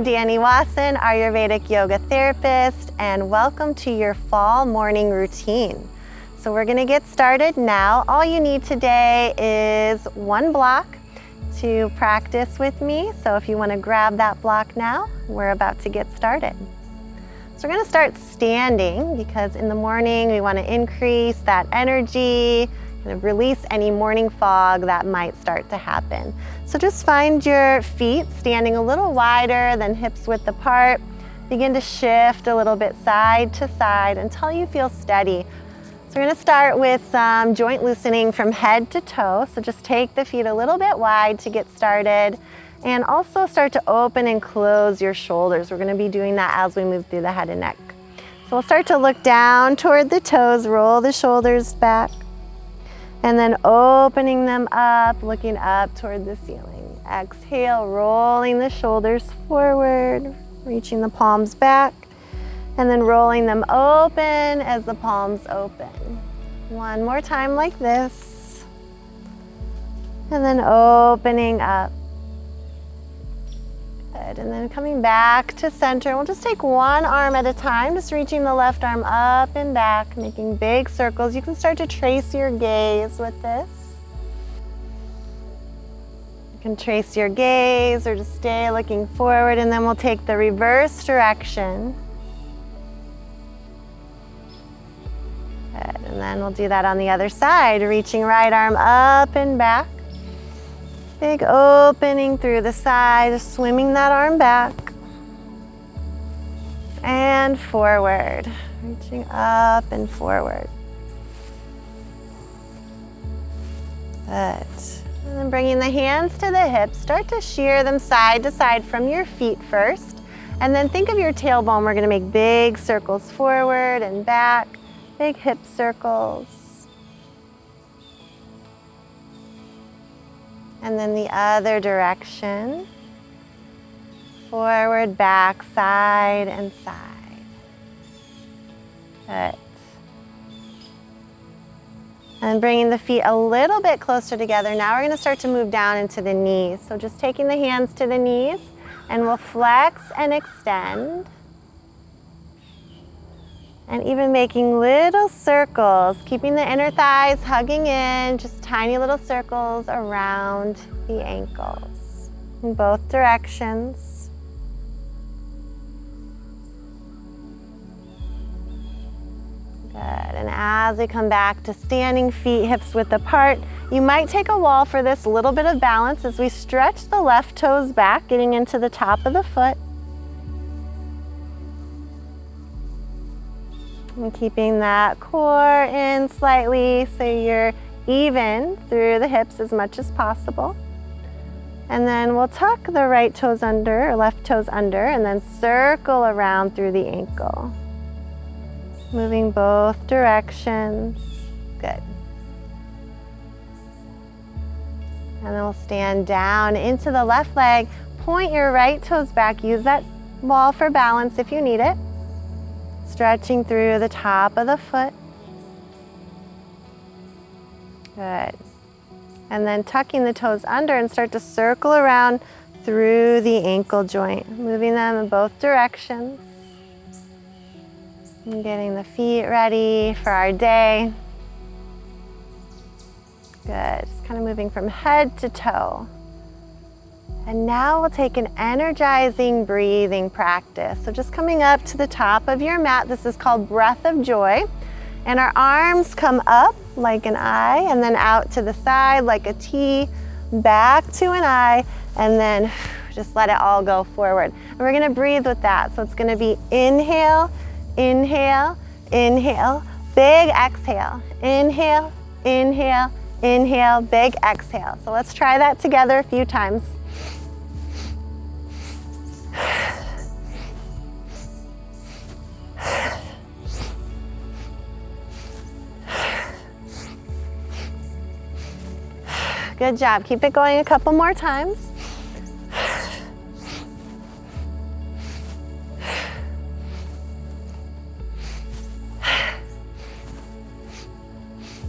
Dani Wasson, Ayurvedic yoga therapist, and welcome to your fall morning routine. So we're going to get started now. All you need today is one block to practice with me. So if you want to grab that block now, we're about to get started. So we're going to start standing because in the morning we want to increase that energy, kind of release any morning fog that might start to happen. So just find your feet standing a little wider than hips width apart. Begin to shift a little bit side to side until you feel steady. So we're going to start with some joint loosening from head to toe. So just take the feet a little bit wide to get started, and also start to open and close your shoulders. We're going to be doing that as we move through the head and neck. So we'll start to look down toward the toes, roll the shoulders back, and then opening them up, looking up toward the ceiling. Exhale, rolling the shoulders forward, reaching the palms back, and then rolling them open as the palms open. One more time like this. And then opening up. Good. And then coming back to center. We'll just take one arm at a time, just reaching the left arm up and back, making big circles. You can start to trace your gaze with this. You can trace your gaze or just stay looking forward, and then we'll take the reverse direction. Good. And then we'll do that on the other side, reaching right arm up and back. Big opening through the side, swimming that arm back. And forward, reaching up and forward. Good. And then bringing the hands to the hips, start to shear them side to side from your feet first. And then think of your tailbone. We're going to make big circles forward and back, big hip circles. And then the other direction, forward, back, side, and side. Good. And bringing the feet a little bit closer together. Now we're going to start to move down into the knees. So just taking the hands to the knees, and we'll flex and extend. And even making little circles, keeping the inner thighs hugging in, just tiny little circles around the ankles in both directions. Good. And as we come back to standing, feet hips width apart, you might take a wall for this little bit of balance as we stretch the left toes back, getting into the top of the foot. And keeping that core in slightly so you're even through the hips as much as possible. And then we'll tuck the right toes under, or left toes under, and then circle around through the ankle. Moving both directions. Good. And then we'll stand down into the left leg. Point your right toes back. Use that wall for balance if you need it. Stretching through the top of the foot. Good. And then tucking the toes under and start to circle around through the ankle joint, moving them in both directions. And getting the feet ready for our day. Good. Just kind of moving from head to toe. And now we'll take an energizing breathing practice. So just coming up to the top of your mat, this is called Breath of Joy. And our arms come up like an I, and then out to the side like a T, back to an I, and then just let it all go forward. And we're gonna breathe with that. So it's gonna be inhale, inhale, inhale, big exhale. Inhale, inhale, inhale, big exhale. So let's try that together a few times. Good job. Keep it going a couple more times.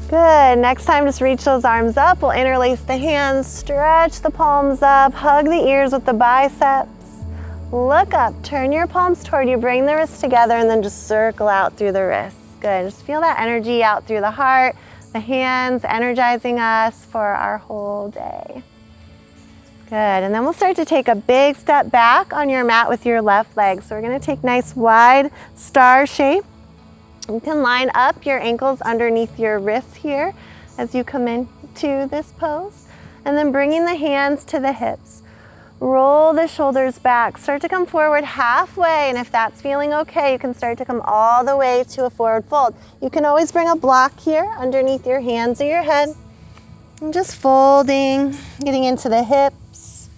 Good. Next time, just reach those arms up. We'll interlace the hands, stretch the palms up, hug the ears with the biceps. Look up, turn your palms toward you, bring the wrists together, and then just circle out through the wrists. Good, just feel that energy out through the heart, the hands, energizing us for our whole day. Good, and then we'll start to take a big step back on your mat with your left leg. So we're gonna take nice wide star shape. You can line up your ankles underneath your wrists here as you come into this pose. And then bringing the hands to the hips. Roll the shoulders back, start to come forward halfway, and if that's feeling okay, you can start to come all the way to a forward fold. You can always bring a block here underneath your hands or your head. And just folding, getting into the hips.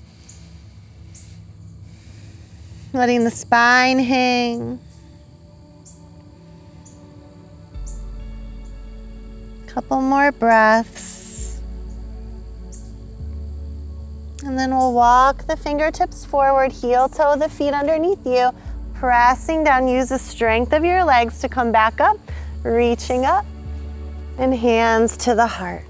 Letting the spine hang. Couple more breaths. And then we'll walk the fingertips forward, heel toe the feet underneath you, pressing down. Use the strength of your legs to come back up, reaching up, and hands to the heart.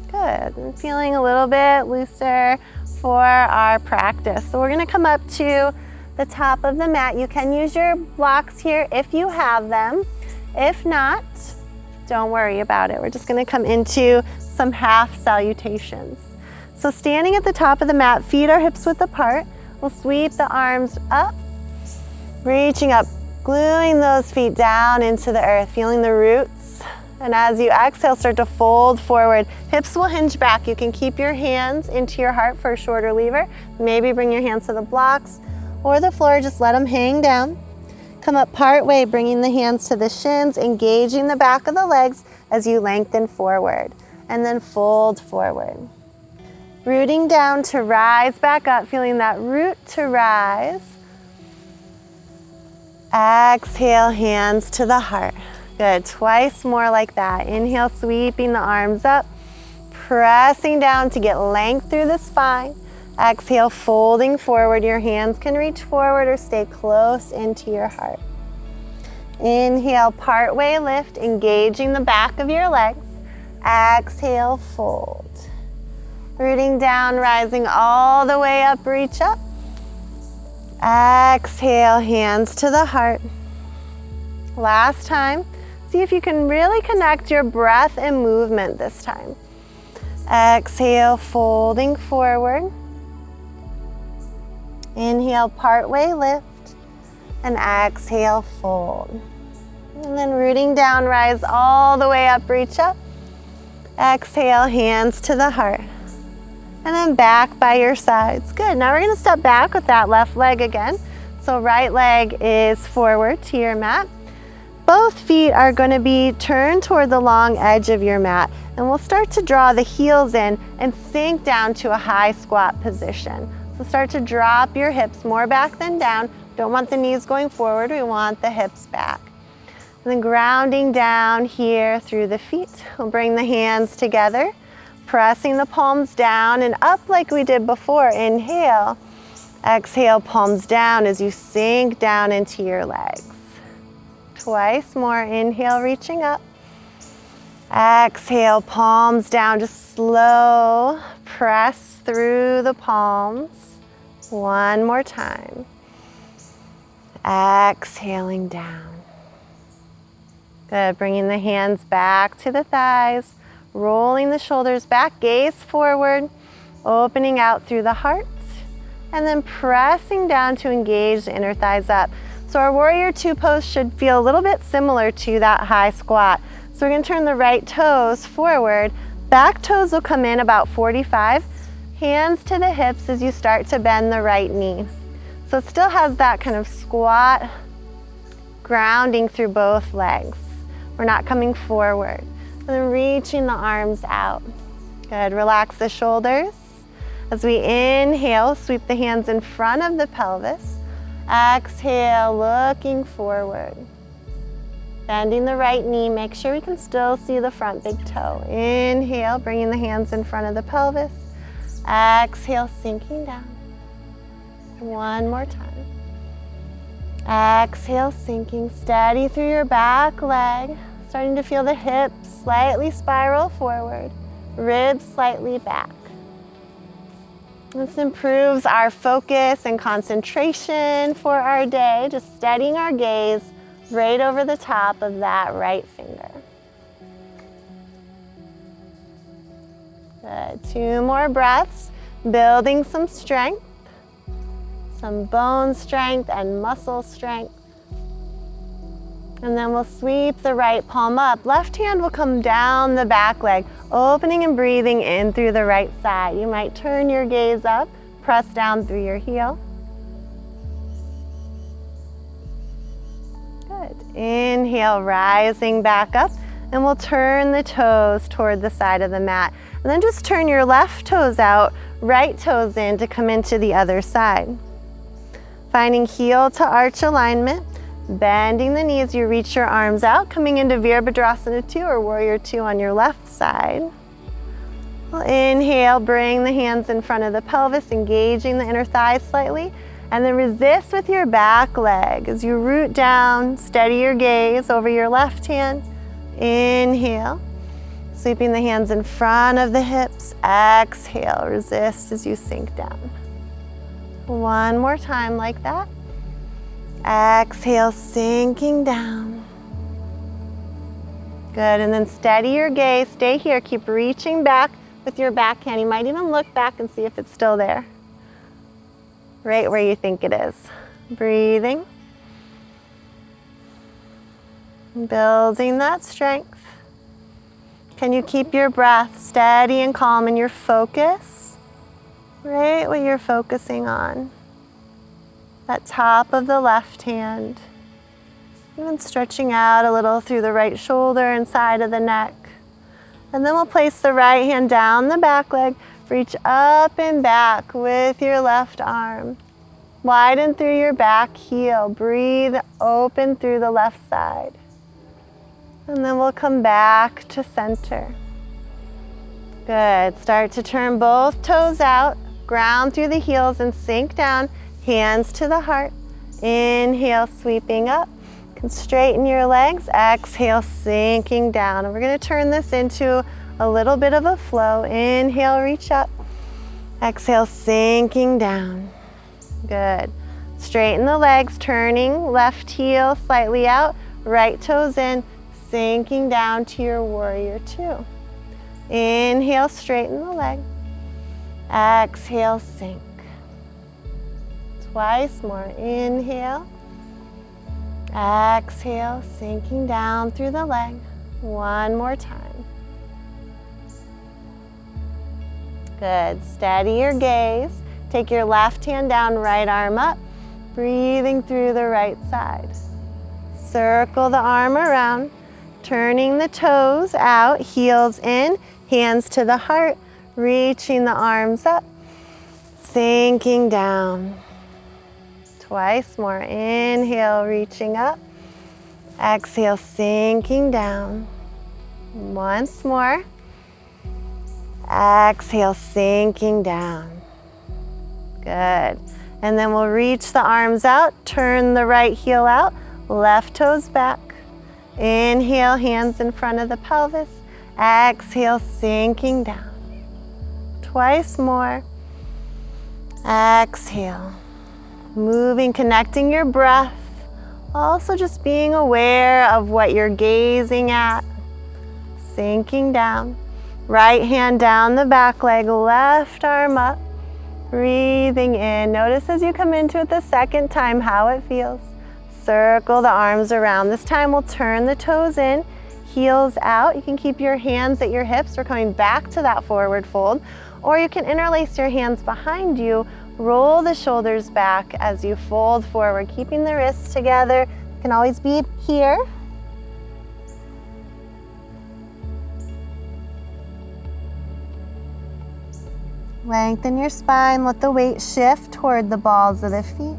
Good, and feeling a little bit looser for our practice. So we're gonna come up to the top of the mat. You can use your blocks here if you have them. If not, don't worry about it. We're just gonna come into some half salutations. So standing at the top of the mat, feet are hips width apart. We'll sweep the arms up, reaching up, gluing those feet down into the earth, feeling the roots. And as you exhale, start to fold forward. Hips will hinge back. You can keep your hands into your heart for a shorter lever. Maybe bring your hands to the blocks or the floor, just let them hang down. Come up part way, bringing the hands to the shins, engaging the back of the legs as you lengthen forward. And then fold forward. Rooting down to rise back up, feeling that root to rise. Exhale, hands to the heart. Good, twice more like that. Inhale, sweeping the arms up, pressing down to get length through the spine. Exhale, folding forward. Your hands can reach forward or stay close into your heart. Inhale, partway lift, engaging the back of your legs. Exhale, fold. Rooting down, rising all the way up, reach up. Exhale, hands to the heart. Last time, see if you can really connect your breath and movement this time. Exhale, folding forward. Inhale, partway lift, and exhale, fold. And then rooting down, rise all the way up, reach up. Exhale, hands to the heart. And then back by your sides. Good, now we're gonna step back with that left leg again. So right leg is forward to your mat. Both feet are gonna be turned toward the long edge of your mat. And we'll start to draw the heels in and sink down to a high squat position. So start to drop your hips more back than down. Don't want the knees going forward, we want the hips back. And then grounding down here through the feet. We'll bring the hands together. Pressing the palms down and up like we did before. Inhale, exhale, palms down as you sink down into your legs. Twice more, inhale, reaching up. Exhale, palms down, just slow, press through the palms. One more time. Exhaling down. Good, bringing the hands back to the thighs. Rolling the shoulders back, gaze forward, opening out through the heart, and then pressing down to engage the inner thighs up. So our warrior two pose should feel a little bit similar to that high squat. So we're gonna turn the right toes forward, back toes will come in about 45, hands to the hips as you start to bend the right knee. So it still has that kind of squat, grounding through both legs. We're not coming forward. And then reaching the arms out. Good, relax the shoulders. As we inhale, sweep the hands in front of the pelvis. Exhale, looking forward. Bending the right knee, make sure we can still see the front big toe. Inhale, bringing the hands in front of the pelvis. Exhale, sinking down. One more time. Exhale, sinking steady through your back leg. Starting to feel the hips slightly spiral forward, ribs slightly back. This improves our focus and concentration for our day, just steadying our gaze right over the top of that right finger. Good. 2 more breaths, building some strength, some bone strength and muscle strength. And then we'll sweep the right palm up. Left hand will come down the back leg, opening and breathing in through the right side. You might turn your gaze up, press down through your heel. Good. Inhale, rising back up, and we'll turn the toes toward the side of the mat. And then just turn your left toes out, right toes in to come into the other side. Finding heel to arch alignment. Bending the knees, you reach your arms out, coming into Virabhadrasana 2 or Warrior 2 on your left side. We'll inhale, bring the hands in front of the pelvis, engaging the inner thighs slightly, and then resist with your back leg as you root down, steady your gaze over your left hand. Inhale, sweeping the hands in front of the hips. Exhale, resist as you sink down. One more time like that. Exhale, sinking down. Good, and then steady your gaze. Stay here, keep reaching back with your back hand. You might even look back and see if it's still there. Right where you think it is. Breathing. Building that strength. Can you keep your breath steady and calm in your focus? Right what you're focusing on. That top of the left hand, even stretching out a little through the right shoulder and side of the neck. And then we'll place the right hand down the back leg, reach up and back with your left arm. Widen through your back heel, breathe open through the left side. And then we'll come back to center. Good, start to turn both toes out, ground through the heels and sink down. Hands to the heart. Inhale, sweeping up. You can straighten your legs. Exhale, sinking down. And we're going to turn this into a little bit of a flow. Inhale, reach up. Exhale, sinking down. Good. Straighten the legs, turning left heel slightly out, right toes in, sinking down to your Warrior 2. Inhale, straighten the leg. Exhale, sink. Twice more. Inhale. Exhale, sinking down through the leg. One more time. Good. Steady your gaze. Take your left hand down, right arm up. Breathing through the right side. Circle the arm around. Turning the toes out, heels in, hands to the heart. Reaching the arms up. Sinking down. Twice more. Inhale, reaching up. Exhale, sinking down. Once more. Exhale, sinking down. Good. And then we'll reach the arms out, turn the right heel out, left toes back. Inhale, hands in front of the pelvis. Exhale, sinking down. Twice more. Exhale. Moving, connecting your breath. Also just being aware of what you're gazing at. Sinking down. Right hand down the back leg, left arm up. Breathing in. Notice as you come into it the second time how it feels. Circle the arms around. This time we'll turn the toes in, heels out. You can keep your hands at your hips. We're coming back to that forward fold. Or you can interlace your hands behind you. Roll the shoulders back as you fold forward, keeping the wrists together. You can always be here. Lengthen your spine, let the weight shift toward the balls of the feet.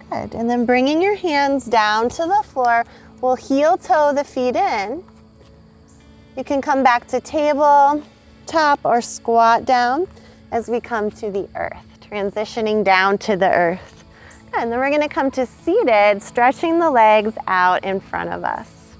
Good, and then bringing your hands down to the floor, we'll heel toe the feet in. You can come back to table, top, or squat down as we come to the earth, transitioning down to the earth. Good, and then we're gonna come to seated, stretching the legs out in front of us.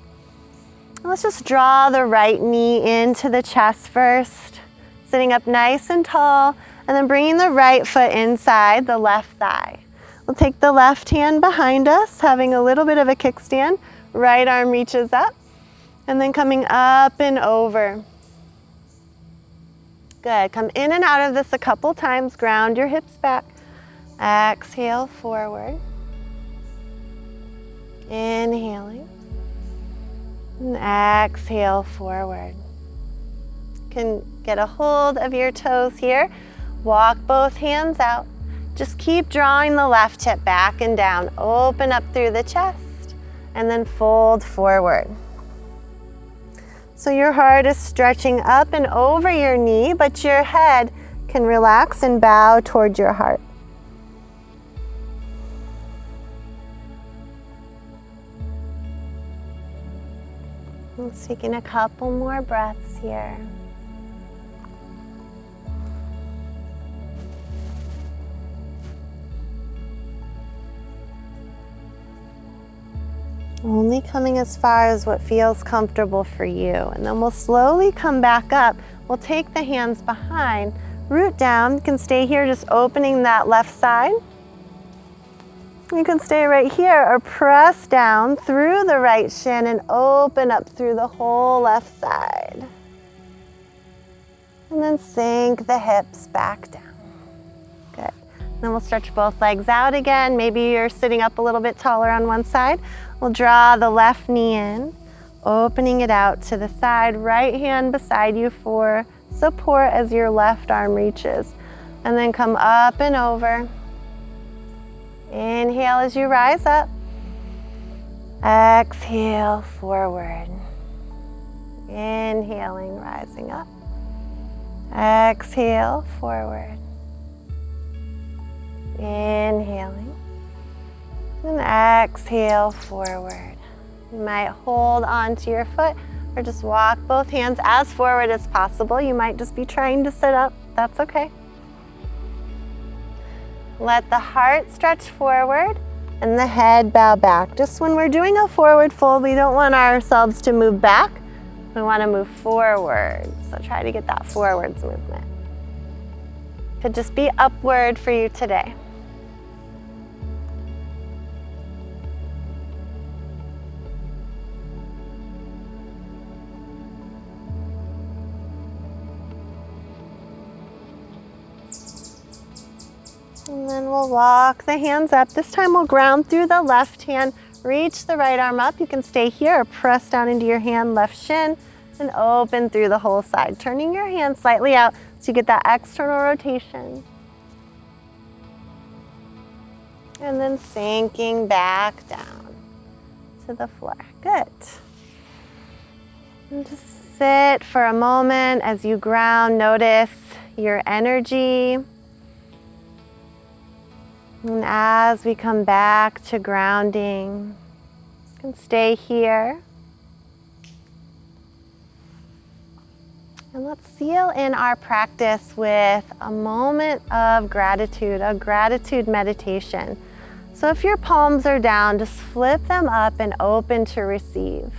Let's just draw the right knee into the chest first, sitting up nice and tall, and then bringing the right foot inside the left thigh. We'll take the left hand behind us, having a little bit of a kickstand. Right arm reaches up, and then coming up and over. Good. Come in and out of this a couple times. Ground your hips back. Exhale, forward. Inhaling. And exhale, forward. You can get a hold of your toes here. Walk both hands out. Just keep drawing the left hip back and down. Open up through the chest and then fold forward. So your heart is stretching up and over your knee, but your head can relax and bow toward your heart. Let's take in a couple more breaths here. Only coming as far as what feels comfortable for you. And then we'll slowly come back up. We'll take the hands behind, root down. You can stay here just opening that left side. You can stay right here or press down through the right shin and open up through the whole left side. And then sink the hips back down. Good. Then we'll stretch both legs out again. Maybe you're sitting up a little bit taller on one side. We'll draw the left knee in, opening it out to the side. Right hand beside you for support as your left arm reaches. And then come up and over. Inhale as you rise up. Exhale, forward. Inhaling, rising up. Exhale, forward. Inhaling. And exhale, forward. You might hold onto your foot or just walk both hands as forward as possible. You might just be trying to sit up. That's okay. Let the heart stretch forward and the head bow back. Just when we're doing a forward fold, we don't want ourselves to move back. We want to move forward. So try to get that forwards movement. Could just be upward for you today. And then we'll walk the hands up. This time we'll ground through the left hand, reach the right arm up. You can stay here or press down into your hand, left shin, and open through the whole side. Turning your hand slightly out so you get that external rotation. And then sinking back down to the floor. Good. And just sit for a moment as you ground. Notice your energy. And as we come back to grounding, you can stay here. And let's seal in our practice with a moment of gratitude, a gratitude meditation. So if your palms are down, just flip them up and open to receive.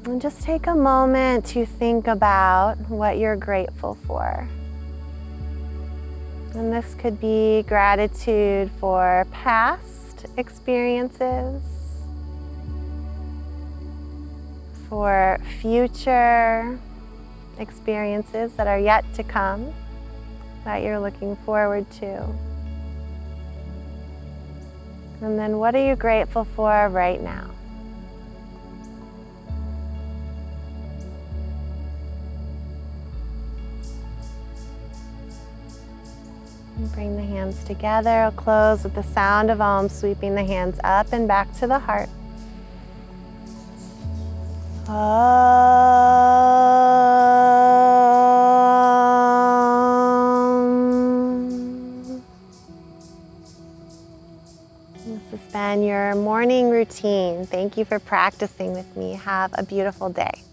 And just take a moment to think about what you're grateful for. And this could be gratitude for past experiences, for future experiences that are yet to come, that you're looking forward to. And then what are you grateful for right now? Bring the hands together. I'll close with the sound of Om, sweeping the hands up and back to the heart. Om. This has been your morning routine. Thank you for practicing with me. Have a beautiful day.